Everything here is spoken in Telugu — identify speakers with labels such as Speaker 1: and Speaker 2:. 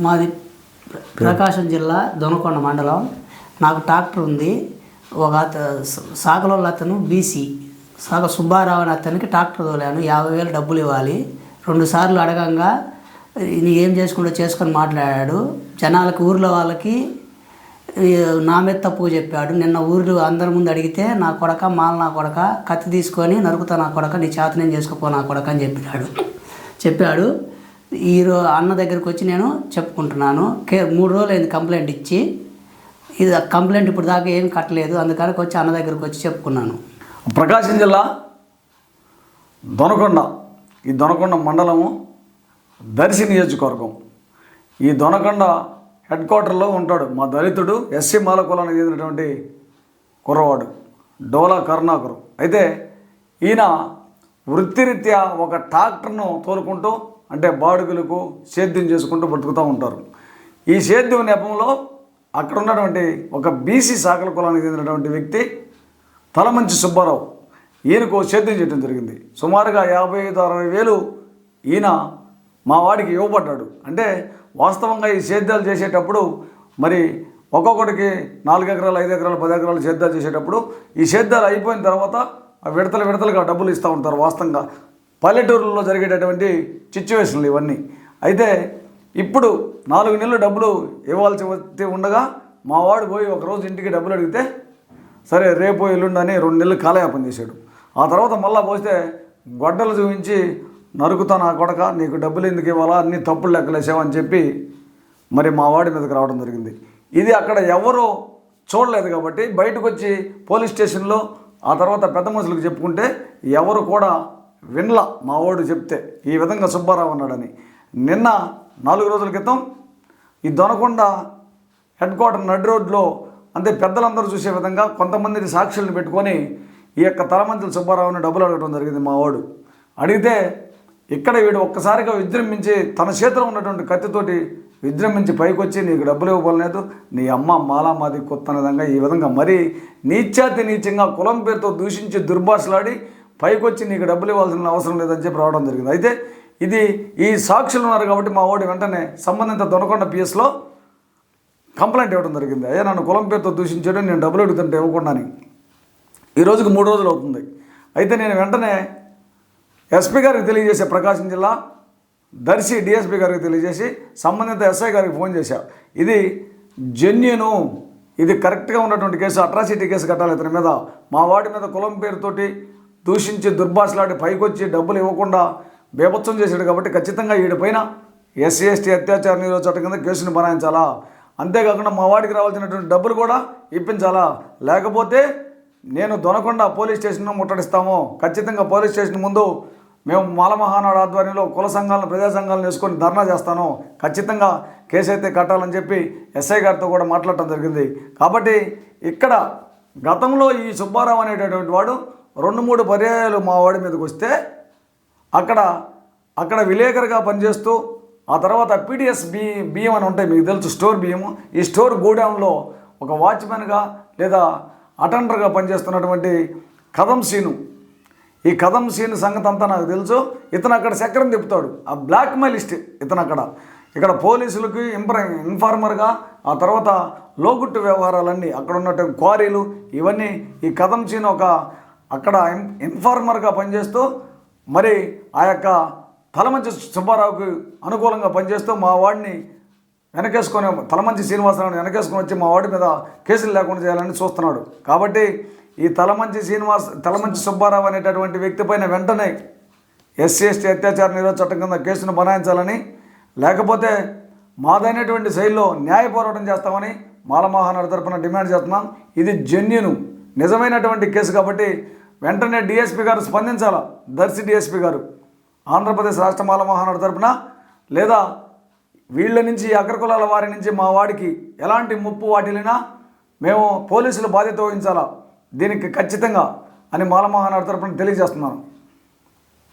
Speaker 1: మాది ప్రకాశం జిల్లా దొనకొండ మండలం. నాకు ట్రాక్టర్ ఉంది. ఒక సాగలోళ్ళ అతను బీసీ సాగ సుబ్బారావు అని అతనికి ట్రాక్టర్ తోలాను. 50,000 డబ్బులు ఇవ్వాలి. 2 సార్లు అడగంగా నీ ఏం చేసుకుంటూ చేసుకొని మాట్లాడాడు. జనాలకి ఊర్లో వాళ్ళకి నా మీద తప్పు చెప్పాడు. నిన్న ఊర్లో అందరి ముందు అడిగితే నా కొడక నా కొడక కత్తి తీసుకొని నరుకుతా నా కొడక, నీ చేతనేం చేసుకోపో నా కొడక అని చెప్పాడు. అన్న దగ్గరికి వచ్చి నేను చెప్పుకుంటున్నాను. 3 రోజులు అయింది కంప్లైంట్ ఇచ్చి. ఇది కంప్లైంట్ ఇప్పుడు దాకా ఏం కట్టలేదు. అందుకని వచ్చి అన్న దగ్గరికి వచ్చి చెప్పుకున్నాను.
Speaker 2: ప్రకాశం జిల్లా దొనకొండ, ఈ దొనకొండ మండలము దర్శి నియోజకవర్గం. ఈ దొనకొండ హెడ్ క్వార్టర్లో ఉంటాడు మా దళితుడు, ఎస్సీ మాల కులానికి చెందినటువంటి కుర్రవాడు డోలా కరుణాకరు. అయితే ఈయన వృత్తిరీత్యా ఒక ట్రాక్టర్ను తోలుకుంటూ అంటే బాడుగులకు సేద్యం చేసుకుంటూ బతుకుతూ ఉంటారు. ఈ సేద్యం నెపంలో అక్కడ ఉన్నటువంటి ఒక బీసీ సాకల కులానికి చెందినటువంటి వ్యక్తి తలమంచి సుబ్బారావు ఈయనకు సేద్యం చేయడం జరిగింది. సుమారుగా 55-60 వేలు ఈయన మా వాడికి ఇవ్వబడ్డాడు. అంటే వాస్తవంగా ఈ సేద్యాలు చేసేటప్పుడు మరి ఒక్కొక్కటికి 4 ఎకరాలు 5 ఎకరాలు 10 ఎకరాలు సేద్యాలు చేసేటప్పుడు ఈ సేద్యాలు అయిపోయిన తర్వాత విడతలుగా డబ్బులు ఇస్తూ ఉంటారు. వాస్తవంగా పల్లెటూరులో జరిగేటటువంటి సిచ్యువేషన్లు ఇవన్నీ. అయితే ఇప్పుడు 4 నెలలు డబ్బులు ఇవ్వాల్సి వచ్చి ఉండగా మా వాడు పోయి ఒకరోజు ఇంటికి డబ్బులు అడిగితే సరే రేపు ఎల్లుండి అని 2 నెలలు కాలయాపన చేశాడు. ఆ తర్వాత మళ్ళా పోస్తే గొడ్డలు చూపించి నరుకుతా నా కొడక, నీకు డబ్బులు ఎందుకు ఇవ్వాలా, అన్ని తప్పులు లెక్కలేసావని చెప్పి మరి మా వాడి మీదకి రావడం జరిగింది. ఇది అక్కడ ఎవరో చూడలేదు కాబట్టి బయటకు వచ్చి పోలీస్ స్టేషన్లో ఆ తర్వాత పెద్ద మనుషులకు చెప్పుకుంటే ఎవరు కూడా వినలా. మా వాడు చెప్తే ఈ విధంగా సుబ్బారావు అన్నాడని. నిన్న 4 రోజుల క్రితం ఈ దొనకొండ హెడ్ క్వార్టర్ నడి రోడ్లో అంటే పెద్దలందరూ చూసే విధంగా కొంతమందిని సాక్షులను పెట్టుకొని ఈ యొక్క తలమంచుల సుబ్బారావుని డబ్బులు అడగడం జరిగింది. మా వాడు అడిగితే ఇక్కడ వీడు ఒక్కసారిగా విజృంభించి తన చేతిలో ఉన్నటువంటి కత్తితోటి విజృంభించి పైకి వచ్చి నీకు డబ్బులు ఇవ్వలేదు, నీ అమ్మ మాలా మాది కొత్త విధంగా ఈ విధంగా మరీ నీచంగా కులం పేరుతో దూషించి దుర్భాషలాడి పైకి వచ్చి నీకు డబ్బులు ఇవ్వాల్సిన అవసరం లేదని చెప్పి రావడం జరిగింది. అయితే ఇది ఈ సాక్షులు ఉన్నారు కాబట్టి మా వాడు వెంటనే సంబంధిత దొనకొండ పిఎస్లో కంప్లైంట్ ఇవ్వడం జరిగింది. అయ్యా నన్ను కులం పేరుతో దూషించడం, నేను డబ్బులు అడుగుతుంటే ఇవ్వకుండాని. ఈ రోజుకి 3 రోజులు అవుతుంది. అయితే నేను వెంటనే ఎస్పీ గారికి తెలియజేసే, ప్రకాశం జిల్లా దర్శి డిఎస్పీ గారికి తెలియజేసి సంబంధిత ఎస్ఐ గారికి ఫోన్ చేశా. ఇది జెన్యూను, ఇది కరెక్ట్గా ఉన్నటువంటి కేసు, అట్రాసిటీ కేసు కట్టాలి ఇతని మీద. మా వాడి మీద కులం పేరుతోటి దూషించి దుర్భాషలాడి పైకొచ్చి డబ్బులు ఇవ్వకుండా బేభత్సం చేశాడు కాబట్టి ఖచ్చితంగా వీడిపైన ఎస్సీ ఎస్టీ అత్యాచార నిరోధక చట్టం కింద కేసును బనాయించాలా. అంతేకాకుండా మా వాడికి రావాల్సినటువంటి డబ్బులు కూడా ఇప్పించాలా. లేకపోతే నేను దొనకొండ పోలీస్ స్టేషన్ను ముట్టడిస్తాము. ఖచ్చితంగా పోలీస్ స్టేషన్ ముందు మేము మాల మహానాడు ఆధ్వర్యంలో కుల సంఘాలను ప్రజా సంఘాలను వేసుకొని ధర్నా చేస్తాను. ఖచ్చితంగా కేసు అయితే కట్టాలని చెప్పి ఎస్ఐ గారితో కూడా మాట్లాడటం జరిగింది. కాబట్టి ఇక్కడ గతంలో ఈ సుబ్బారావు అనేటటువంటి వాడు 2-3 పర్యాయాలు మా వాడి మీదకి వస్తే అక్కడ విలేకరుగా పనిచేస్తూ ఆ తర్వాత పీడిఎస్ బియ్యం అని ఉంటాయి, మీకు తెలుసు, స్టోర్ బియ్యము. ఈ స్టోర్ గోడౌన్లో ఒక వాచ్మెన్గా లేదా అటెండర్గా పనిచేస్తున్నటువంటి కదం సీను. ఈ కదం సీను సంగతి అంతా నాకు తెలుసు. ఇతను అక్కడ చక్రం తిప్పుతాడు, ఆ బ్లాక్ మెయిలిస్ట్ ఇతను. ఇక్కడ పోలీసులకి ఇన్ఫార్మర్గా, ఆ తర్వాత లోగుట్టు వ్యవహారాలన్నీ అక్కడ ఉన్నటువంటి క్వారీలు ఇవన్నీ ఈ కదం సీను అక్కడ ఇన్ఫార్మర్గా పనిచేస్తూ మరి ఆ యొక్క తలమంచి సుబ్బారావుకి అనుకూలంగా పనిచేస్తూ మా వాడిని వెనకేసుకొని, తలమంచి శ్రీనివాసరావుని వెనకేసుకొని వచ్చి మా వాడి మీద కేసులు లేకుండా చేయాలని చూస్తున్నాడు. కాబట్టి ఈ తలమంచి సుబ్బారావు అనేటటువంటి వ్యక్తి పైన వెంటనే ఎస్సీ ఎస్టీ అత్యాచార నిరోధక చట్టం కింద కేసును బనాయించాలని, లేకపోతే మాదైనటువంటి శైలిలో న్యాయ పోరాటం చేస్తామని మాల మహానాడు తరపున డిమాండ్ చేస్తున్నాం. ఇది జెన్యూను నిజమైనటువంటి కేసు కాబట్టి వెంటనే డిఎస్పీ గారు స్పందించాలా. దర్శి డిఎస్పీ గారు ఆంధ్రప్రదేశ్ రాష్ట్ర మాల మహానాడు తరపున, లేదా వీళ్ళ నుంచి అగ్రకులాల వారి నుంచి మా వాడికి ఎలాంటి ముప్పు వాటిల్లినా మేము పోలీసులు బాధ్యత వహించాలా దీనికి ఖచ్చితంగా అని మాల మహానాడు తరపున తెలియజేస్తున్నాను.